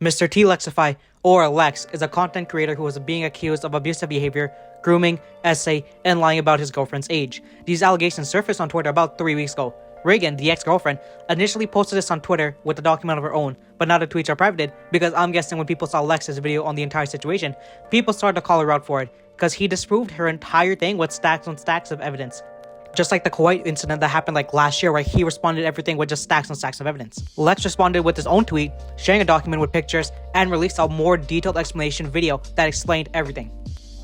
Mrtlexify, or Lex, is a content creator who is being accused of abusive behavior, grooming, essay, and lying about his girlfriend's age. These allegations surfaced on Twitter about 3 weeks ago. Reagan, the ex-girlfriend, initially posted this on Twitter with a document of her own, but now the tweets are privated because I'm guessing when people saw Lex's video on the entire situation, people started to call her out for it, because he disproved her entire thing with stacks on stacks of evidence. Just like the Kuwait incident that happened like last year where he responded to everything with just stacks and stacks of evidence. Lex responded with his own tweet, sharing a document with pictures, and released a more detailed explanation video that explained everything.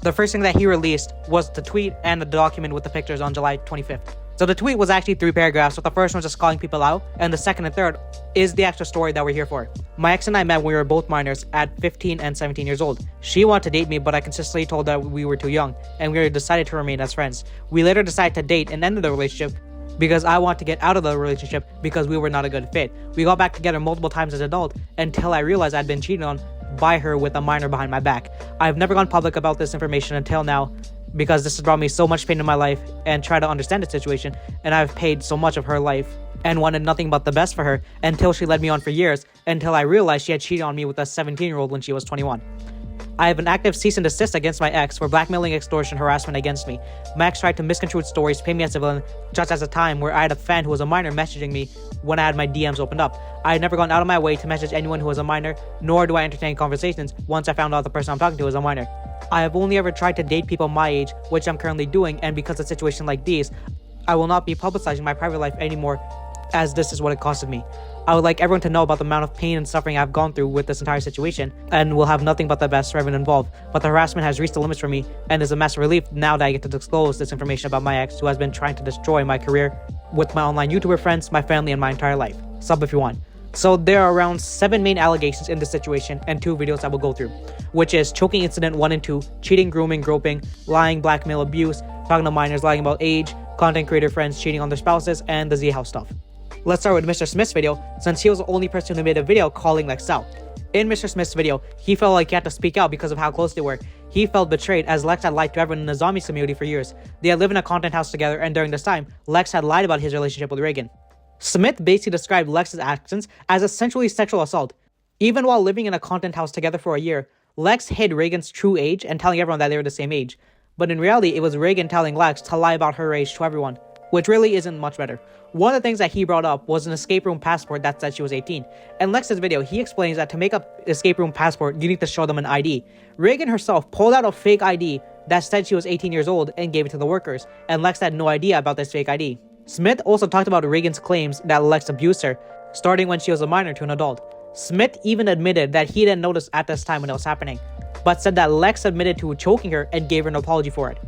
The first thing that he released was the tweet and the document with the pictures on July 25th. So the tweet was actually 3 paragraphs, with the first one just calling people out, and the second and third is the actual story that we're here for. My ex and I met when we were both minors at 15 and 17 years old. She wanted to date me, but I consistently told her we were too young, and we decided to remain as friends. We later decided to date and ended the relationship because I wanted to get out of the relationship because we were not a good fit. We got back together multiple times as adults until I realized I'd been cheated on by her with a minor behind my back. I've never gone public about this information until now, because this has brought me so much pain in my life and try to understand the situation, and I've paid so much of her life and wanted nothing but the best for her until she led me on for years, until I realized she had cheated on me with a 17-year-old when she was 21. I have an active cease and desist against my ex for blackmailing, extortion, harassment against me. My ex tried to misconstrue stories, paint me as a villain, just as a time where I had a fan who was a minor messaging me when I had my DMs opened up. I had never gone out of my way to message anyone who was a minor, nor do I entertain conversations once I found out the person I'm talking to is a minor. I have only ever tried to date people my age, which I'm currently doing, and because of situations like these, I will not be publicizing my private life anymore, as this is what it costed me. I would like everyone to know about the amount of pain and suffering I've gone through with this entire situation, and will have nothing but the best for everyone involved. But the harassment has reached the limits for me, and is a massive relief now that I get to disclose this information about my ex, who has been trying to destroy my career with my online YouTuber friends, my family, and my entire life. Sub if you want. So there are around 7 main allegations in this situation, and 2 videos I will go through, which is choking incident 1 and 2, cheating, grooming, groping, lying, blackmail, abuse, talking to minors, lying about age, content creator friends cheating on their spouses, and the Z House stuff. Let's start with Mr. Smith's video, since he was the only person who made a video calling Lex out. In Mr. Smith's video, he felt like he had to speak out because of how close they were. He felt betrayed as Lex had lied to everyone in the zombies community for years. They had lived in a content house together, and during this time, Lex had lied about his relationship with Reagan. Smith basically described Lex's actions as essentially sexual assault. Even while living in a content house together for a year, Lex hid Reagan's true age and telling everyone that they were the same age. But in reality, it was Reagan telling Lex to lie about her age to everyone, which really isn't much better. One of the things that he brought up was an escape room passport that said she was 18. In Lex's video, he explains that to make an escape room passport, you need to show them an ID. Reagan herself pulled out a fake ID that said she was 18 years old and gave it to the workers, and Lex had no idea about this fake ID. Smith also talked about Reagan's claims that Lex abused her, starting when she was a minor to an adult. Smith even admitted that he didn't notice at this time when it was happening, but said that Lex admitted to choking her and gave her an apology for it.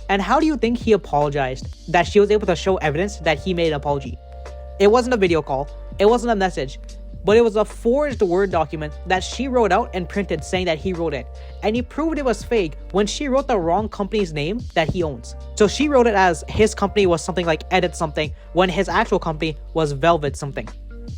And how do you think he apologized? That she was able to show evidence that he made an apology. It wasn't a video call, it wasn't a message, but it was a forged Word document that she wrote out and printed saying that he wrote it. And he proved it was fake when she wrote the wrong company's name that he owns. So she wrote it as his company was something like Edit Something, when his actual company was Velvet Something.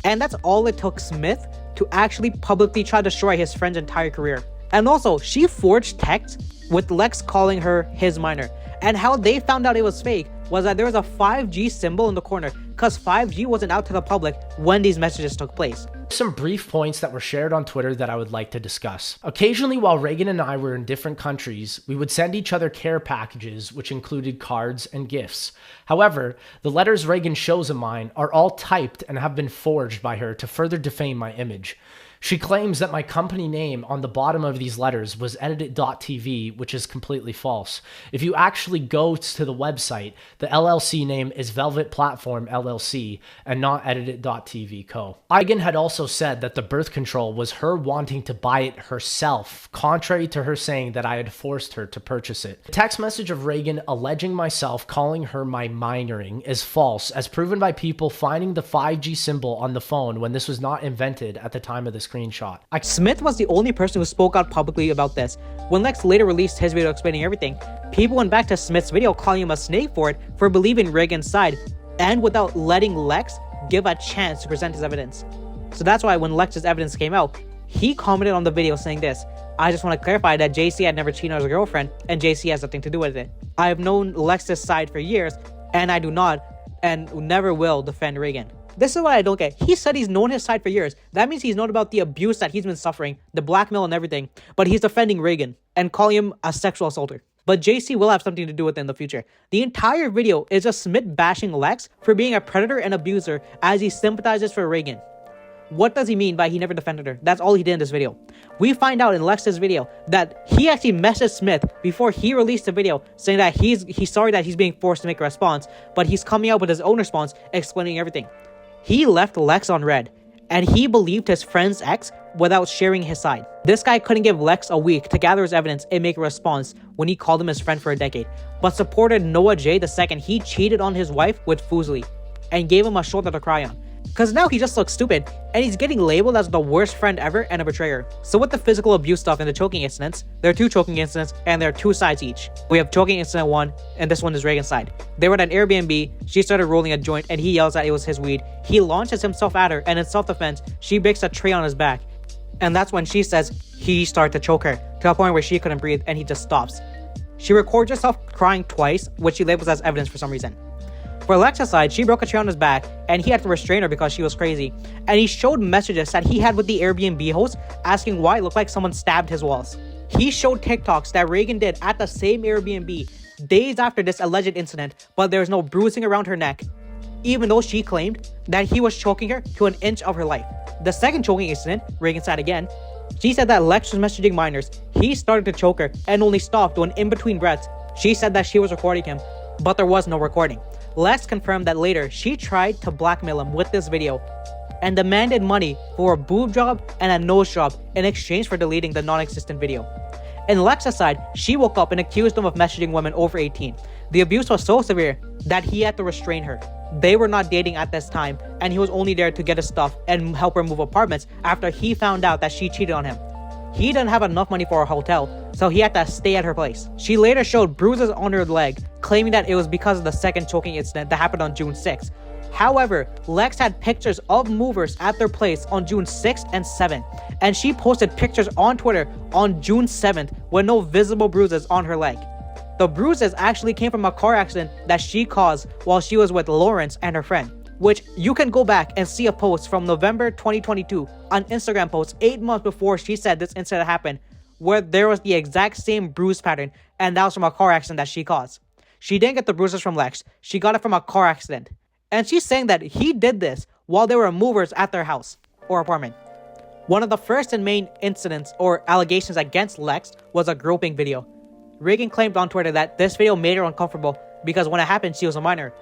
And that's all it took Smith to actually publicly try to destroy his friend's entire career. And also, she forged text with Lex calling her his minor. And how they found out it was fake was that there was a 5G symbol in the corner, because 5G wasn't out to the public when these messages took place. Some brief points that were shared on Twitter that I would like to discuss. Occasionally, while Reagan and I were in different countries, we would send each other care packages, which included cards and gifts. However, the letters Reagan shows of mine are all typed and have been forged by her to further defame my image. She claims that my company name on the bottom of these letters was edited.tv, which is completely false. If you actually go to the website, the LLC name is Velvet Platform LLC and not edited.tv co. Reagan had also said that the birth control was her wanting to buy it herself, contrary to her saying that I had forced her to purchase it. The text message of Reagan alleging myself calling her my minoring is false, as proven by people finding the 5G symbol on the phone when this was not invented at the time of the screenshot. Smith was the only person who spoke out publicly about this. When Lex later released his video explaining everything, people went back to Smith's video calling him a snake for it, for believing Reagan's side, and without letting Lex give a chance to present his evidence. So that's why when Lex's evidence came out, he commented on the video saying this: "I just want to clarify that JC had never cheated on his girlfriend, and JC has nothing to do with it. I have known Lex's side for years, and I do not and never will defend Reagan." This is what I don't get. He said he's known his side for years. That means he's known about the abuse that he's been suffering, the blackmail and everything. But he's defending Reagan and calling him a sexual assaulter. But JC will have something to do with it in the future. The entire video is just Smith bashing Lex for being a predator and abuser as he sympathizes for Reagan. What does he mean by he never defended her? That's all he did in this video. We find out in Lex's video that he actually messaged Smith before he released the video saying that he's sorry that he's being forced to make a response, but he's coming out with his own response explaining everything. He left Lex on red, and he believed his friend's ex without sharing his side. This guy couldn't give Lex a week to gather his evidence and make a response when he called him his friend for a decade, but supported Noah J the second he cheated on his wife with Fuzli, and gave him a shoulder to cry on. Cause now he just looks stupid, and he's getting labeled as the worst friend ever and a betrayer. So with the physical abuse stuff and the choking incidents, there are 2 choking incidents and there are 2 sides each. We have choking incident 1, and this one is Reagan's side. They were at an Airbnb, she started rolling a joint and he yells that it was his weed. He launches himself at her, and in self-defense, she breaks a tray on his back. And that's when she says he started to choke her, to a point where she couldn't breathe and he just stops. She records herself crying twice, which she labels as evidence for some reason. For Alexa's side, she broke a tray on his back, and he had to restrain her because she was crazy. And he showed messages that he had with the Airbnb host asking why it looked like someone stabbed his walls. He showed TikToks that Reagan did at the same Airbnb days after this alleged incident, but there was no bruising around her neck, even though she claimed that he was choking her to an inch of her life. The second choking incident, Reagan's side again, she said that Lex was messaging minors. He started to choke her and only stopped when in between breaths. She said that she was recording him, but there was no recording. Lex confirmed that later she tried to blackmail him with this video and demanded money for a boob job and a nose job in exchange for deleting the non-existent video. In Lex's side, she woke up and accused him of messaging women over 18. The abuse was so severe that he had to restrain her. They were not dating at this time, and he was only there to get his stuff and help her move apartments after he found out that she cheated on him. He didn't have enough money for a hotel, so he had to stay at her place. She later showed bruises on her leg, claiming that it was because of the second choking incident that happened on June 6th. However, Lex had pictures of movers at their place on June 6th and 7th, and she posted pictures on Twitter on June 7th with no visible bruises on her leg. The bruises actually came from a car accident that she caused while she was with Lawrence and her friend, which you can go back and see a post from November 2022, an Instagram post 8 months before she said this incident happened, where there was the exact same bruise pattern, and that was from a car accident that she caused. She didn't get the bruises from Lex, she got it from a car accident. And she's saying that he did this while there were movers at their house or apartment. One of the first and main incidents or allegations against Lex was a groping video. Reagan claimed on Twitter that this video made her uncomfortable because when it happened, she was a minor.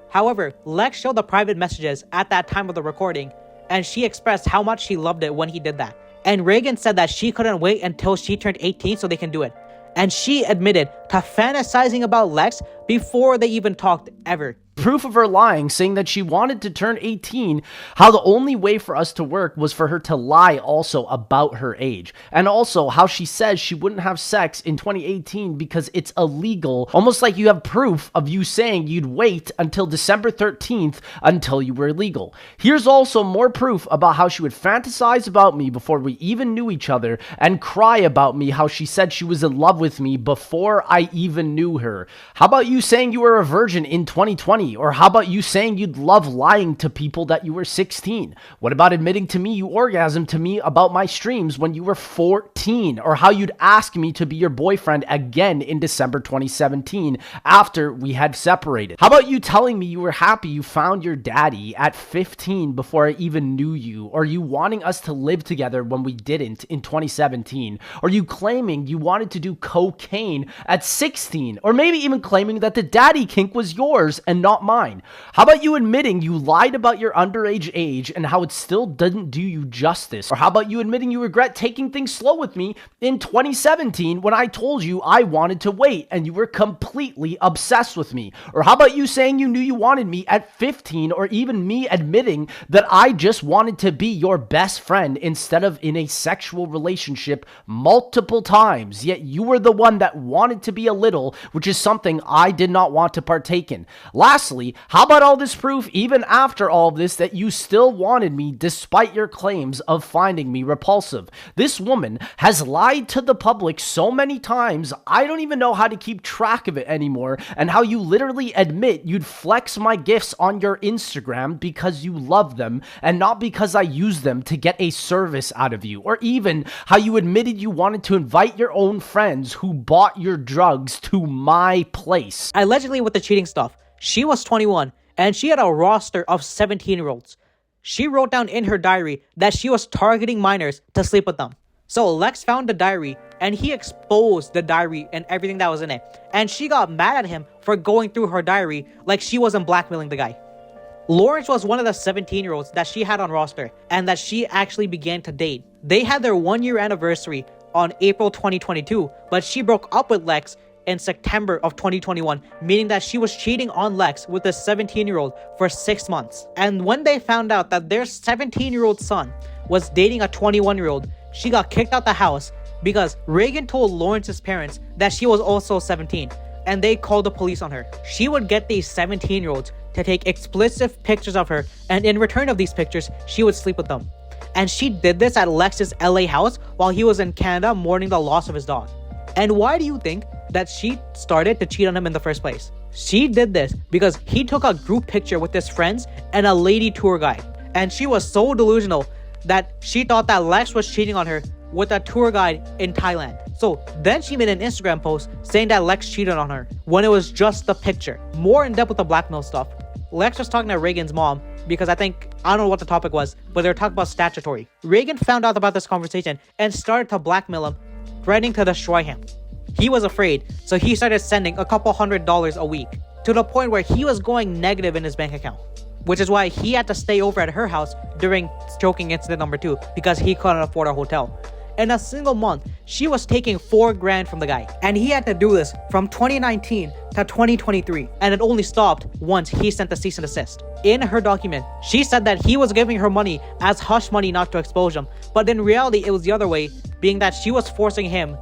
However, Lex showed the private messages at that time of the recording, and she expressed how much she loved it when he did that. And Reagan said that she couldn't wait until she turned 18 so they can do it. And she admitted to fantasizing about Lex before they even talked ever. Proof of her lying, saying that she wanted to turn 18, how the only way for us to work was for her to lie also about her age. And also how she says she wouldn't have sex in 2018 because it's illegal, almost like you have proof of you saying you'd wait until December 13th until you were legal. Here's also more proof about how she would fantasize about me before we even knew each other and cry about me, how she said she was in love with me before I even knew her. How about you saying you were a virgin in 2020? Or how about you saying you'd love lying to people that you were 16? What about admitting to me you orgasmed to me about my streams when you were 14? Or how you'd ask me to be your boyfriend again in December 2017 after we had separated? How about you telling me you were happy you found your daddy at 15 before I even knew you? Or you wanting us to live together when we didn't in 2017? Or you claiming you wanted to do cocaine at 16? Or maybe even claiming that the daddy kink was yours and not mine? How about you admitting you lied about your underage age and how it still didn't do you justice? Or how about you admitting you regret taking things slow with me in 2017 when I told you I wanted to wait and you were completely obsessed with me? Or how about you saying you knew you wanted me at 15, or even me admitting that I just wanted to be your best friend instead of in a sexual relationship multiple times, yet you were the one that wanted to be a little, which is something I did not want to partake in. Lastly, lastly, how about all this proof, even after all of this, that you still wanted me despite your claims of finding me repulsive? This woman has lied to the public so many times, I don't even know how to keep track of it anymore, and how you literally admit you'd flex my gifts on your Instagram because you love them and not because I use them to get a service out of you, or even how you admitted you wanted to invite your own friends who bought your drugs to my place. Allegedly with the cheating stuff, she was 21 and she had a roster of 17-year-olds. She wrote down in her diary that she was targeting minors to sleep with them. So Lex found the diary and he exposed the diary and everything that was in it. And she got mad at him for going through her diary like she wasn't blackmailing the guy. Lawrence was one of the 17-year-olds that she had on roster and that she actually began to date. They had their 1-year anniversary on April 2022, but she broke up with Lex in September of 2021, meaning that she was cheating on Lex with a 17-year-old for 6 months. And when they found out that their 17-year-old son was dating a 21-year-old, she got kicked out the house because Reagan told Lawrence's parents that she was also 17, and they called the police on her. She would get these 17-year-olds to take explicit pictures of her, and in return of these pictures, she would sleep with them. And she did this at Lex's LA house while he was in Canada mourning the loss of his dog. And why do you think that she started to cheat on him in the first place? She did this because he took a group picture with his friends and a lady tour guide. And she was so delusional that she thought that Lex was cheating on her with a tour guide in Thailand. So then she made an Instagram post saying that Lex cheated on her when it was just the picture. More in depth with the blackmail stuff. Lex was talking to Reagan's mom because I don't know what the topic was, but they were talking about statutory. Reagan found out about this conversation and started to blackmail him, threatening to destroy him. He was afraid, so he started sending a couple $100s a week, to the point where he was going negative in his bank account, which is why he had to stay over at her house during choking incident number 2 because he couldn't afford a hotel. In a single month, she was taking $4,000 from the guy, and he had to do this from 2019 to 2023, and it only stopped once he sent the cease and desist. In her document, she said that he was giving her money as hush money not to expose him, but in reality it was the other way, being that she was forcing him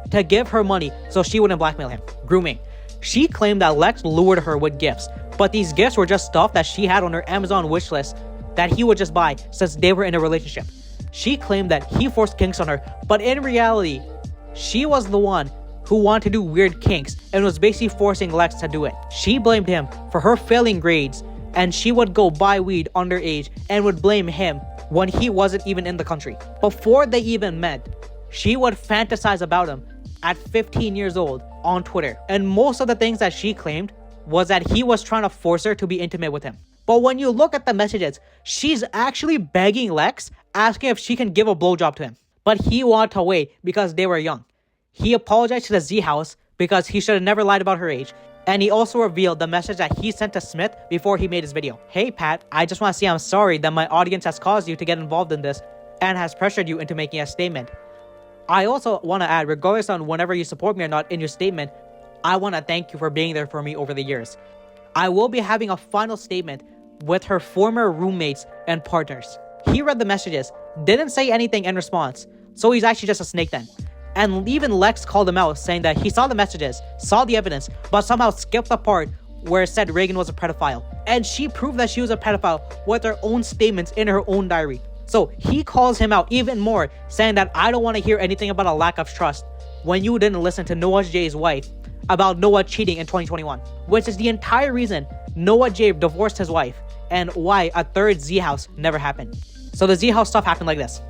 to give her money so she wouldn't blackmail him. Grooming. She claimed that Lex lured her with gifts, but these gifts were just stuff that she had on her Amazon wishlist that he would just buy since they were in a relationship. She claimed that he forced kinks on her, but in reality, she was the one who wanted to do weird kinks and was basically forcing Lex to do it. She blamed him for her failing grades, and she would go buy weed underage and would blame him when he wasn't even in the country. Before they even met, she would fantasize about him at 15 years old on Twitter. And most of the things that she claimed was that he was trying to force her to be intimate with him. But when you look at the messages, she's actually begging Lex, asking if she can give a blowjob to him. But he wanted to wait because they were young. He apologized to the Z house because he should have never lied about her age. And he also revealed the message that he sent to Smith before he made his video. Hey Pat, I just want to say I'm sorry that my audience has caused you to get involved in this and has pressured you into making a statement. I also want to add, regardless on whenever you support me or not in your statement, I want to thank you for being there for me over the years. I will be having a final statement with her former roommates and partners. He read the messages, didn't say anything in response, so he's actually just a snake then. And even Lex called him out, saying that he saw the messages, saw the evidence, but somehow skipped the part where it said Reagan was a pedophile. And she proved that she was a pedophile with her own statements in her own diary. So he calls him out even more, saying that I don't want to hear anything about a lack of trust when you didn't listen to Noah J's wife about Noah cheating in 2021, which is the entire reason Noah J divorced his wife and why a third Z house never happened. So the Z house stuff happened like this.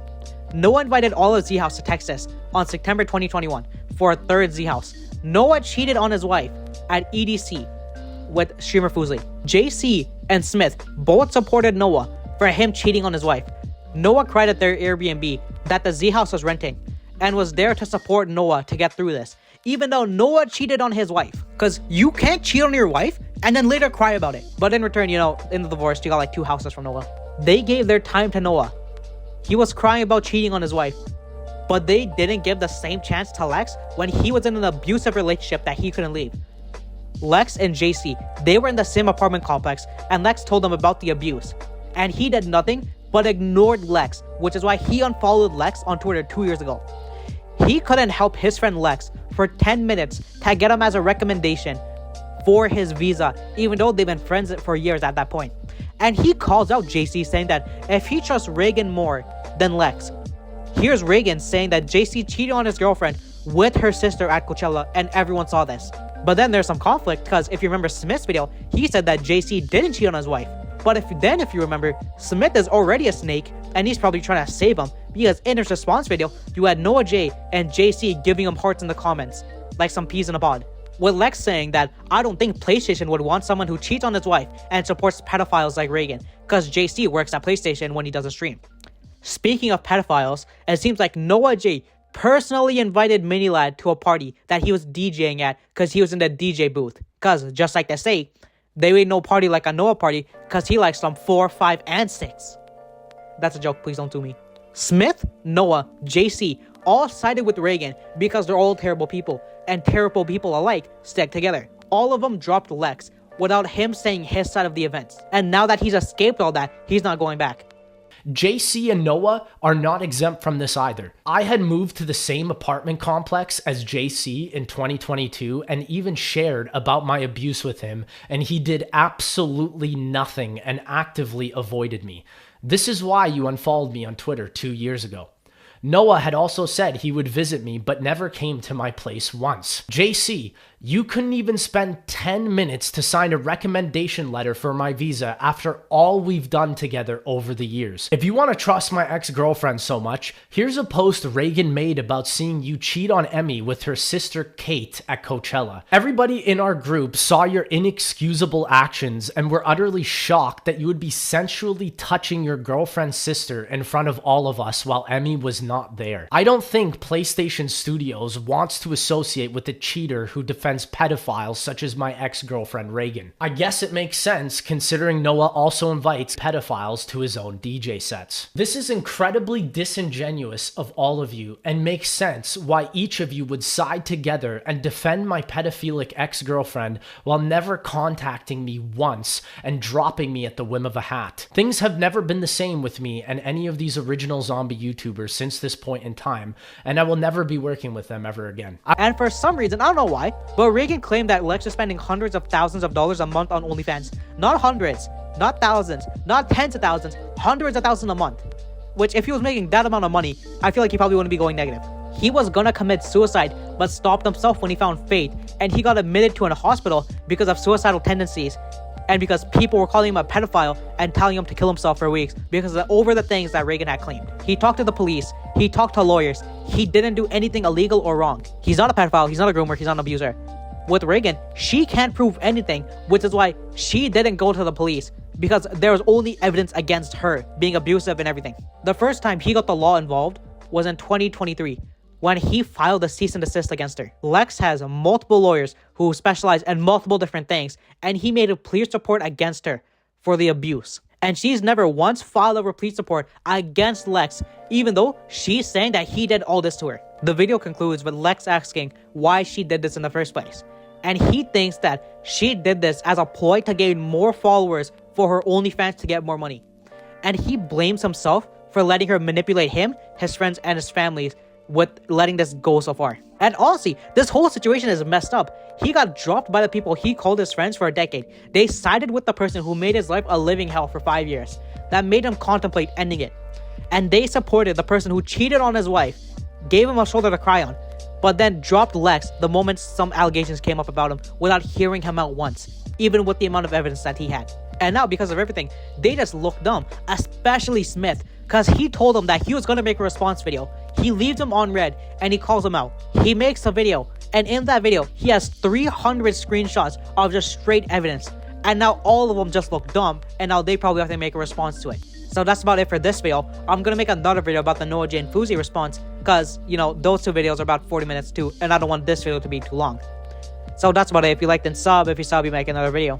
Noah invited all of Z house to Texas on September 2021 for a third Z house. Noah cheated on his wife at EDC with streamer Fuzley. JC and Smith both supported Noah for him cheating on his wife. Noah cried at their Airbnb that the Z house was renting and was there to support Noah to get through this, even though Noah cheated on his wife. Because you can't cheat on your wife and then later cry about it. But in return, in the divorce, you got like 2 houses from Noah. They gave their time to Noah. He was crying about cheating on his wife, but they didn't give the same chance to Lex when he was in an abusive relationship that he couldn't leave. Lex and JC, they were in the same apartment complex, and Lex told them about the abuse. And he did nothing but ignored Lex, which is why he unfollowed Lex on Twitter 2 years ago. He couldn't help his friend Lex for 10 minutes to get him as a recommendation for his visa, even though they've been friends for years at that point. And he calls out JC, saying that if he trusts Reagan more than Lex. Here's Reagan saying that JC cheated on his girlfriend with her sister at Coachella, and everyone saw this. But then there's some conflict, because if you remember Smith's video, he said that JC didn't cheat on his wife. But if you remember, Smith is already a snake, and he's probably trying to save him, because in his response video, you had Noah J and JC giving him hearts in the comments, like some peas in a pod. With Lex saying that, I don't think PlayStation would want someone who cheats on his wife and supports pedophiles like Reagan, because JC works at PlayStation when he does a stream. Speaking of pedophiles, it seems like Noah J personally invited Minilad to a party that he was DJing at because he was in the DJ booth. Because, just like they say, they ain't no party like a Noah party because he likes some 4, 5, and 6. That's a joke, please don't sue me. Smith, Noah, JC all sided with Reagan because they're all terrible people, and terrible people alike stick together. All of them dropped Lex without him saying his side of the events. And now that he's escaped all that, he's not going back. JC and Noah are not exempt from this either. I had moved to the same apartment complex as JC in 2022 and even shared about my abuse with him, and he did absolutely nothing and actively avoided me. This is why you unfollowed me on Twitter 2 years ago. Noah had also said he would visit me, but never came to my place once. JC, you couldn't even spend 10 minutes to sign a recommendation letter for my visa after all we've done together over the years. If you want to trust my ex-girlfriend so much, here's a post Reagan made about seeing you cheat on Emmy with her sister Kate at Coachella. Everybody in our group saw your inexcusable actions and were utterly shocked that you would be sensually touching your girlfriend's sister in front of all of us while Emmy was not there. I don't think PlayStation Studios wants to associate with a cheater who defends pedophiles such as my ex-girlfriend Reagan. I guess it makes sense considering Noah also invites pedophiles to his own DJ sets. This is incredibly disingenuous of all of you and makes sense why each of you would side together and defend my pedophilic ex-girlfriend while never contacting me once and dropping me at the whim of a hat. Things have never been the same with me and any of these original zombie YouTubers since this point in time, and I will never be working with them ever again. And for some reason, I don't know why, but Reagan claimed that Lex is spending hundreds of thousands of dollars a month on OnlyFans. Not hundreds, not thousands, not tens of thousands, hundreds of thousands a month. Which, if he was making that amount of money, I feel like he probably wouldn't be going negative. He was gonna commit suicide, but stopped himself when he found Faith, and he got admitted to a hospital because of suicidal tendencies, and because people were calling him a pedophile and telling him to kill himself for weeks because over the things that Reagan had claimed. He talked to the police, he talked to lawyers, he didn't do anything illegal or wrong. He's not a pedophile, he's not a groomer, he's not an abuser. With Reagan, she can't prove anything, which is why she didn't go to the police, because there was only evidence against her being abusive and everything. The first time he got the law involved was in 2023, when he filed a cease and desist against her. Lex has multiple lawyers who specialize in multiple different things, and he made a police report against her for the abuse. And she's never once filed a police report against Lex, even though she's saying that he did all this to her. The video concludes with Lex asking why she did this in the first place. And he thinks that she did this as a ploy to gain more followers for her OnlyFans to get more money. And he blames himself for letting her manipulate him, his friends, and his families with letting this go so far. And honestly, this whole situation is messed up. He got dropped by the people he called his friends for a decade. They sided with the person who made his life a living hell for 5 years. That made him contemplate ending it. And they supported the person who cheated on his wife, gave him a shoulder to cry on, but then dropped Lex the moment some allegations came up about him without hearing him out once, even with the amount of evidence that he had. And now, because of everything, they just look dumb, especially Smith, because he told them that he was going to make a response video. He leaves him on red, and he calls him out. He makes a video, and in that video, he has 300 screenshots of just straight evidence. And now all of them just look dumb, and now they probably have to make a response to it. So that's about it for this video. I'm going to make another video about the Noah J and Fuzi response, because, you know, those two videos are about 40 minutes too, and I don't want this video to be too long. So that's about it. If you liked, then sub. If you sub, you make another video.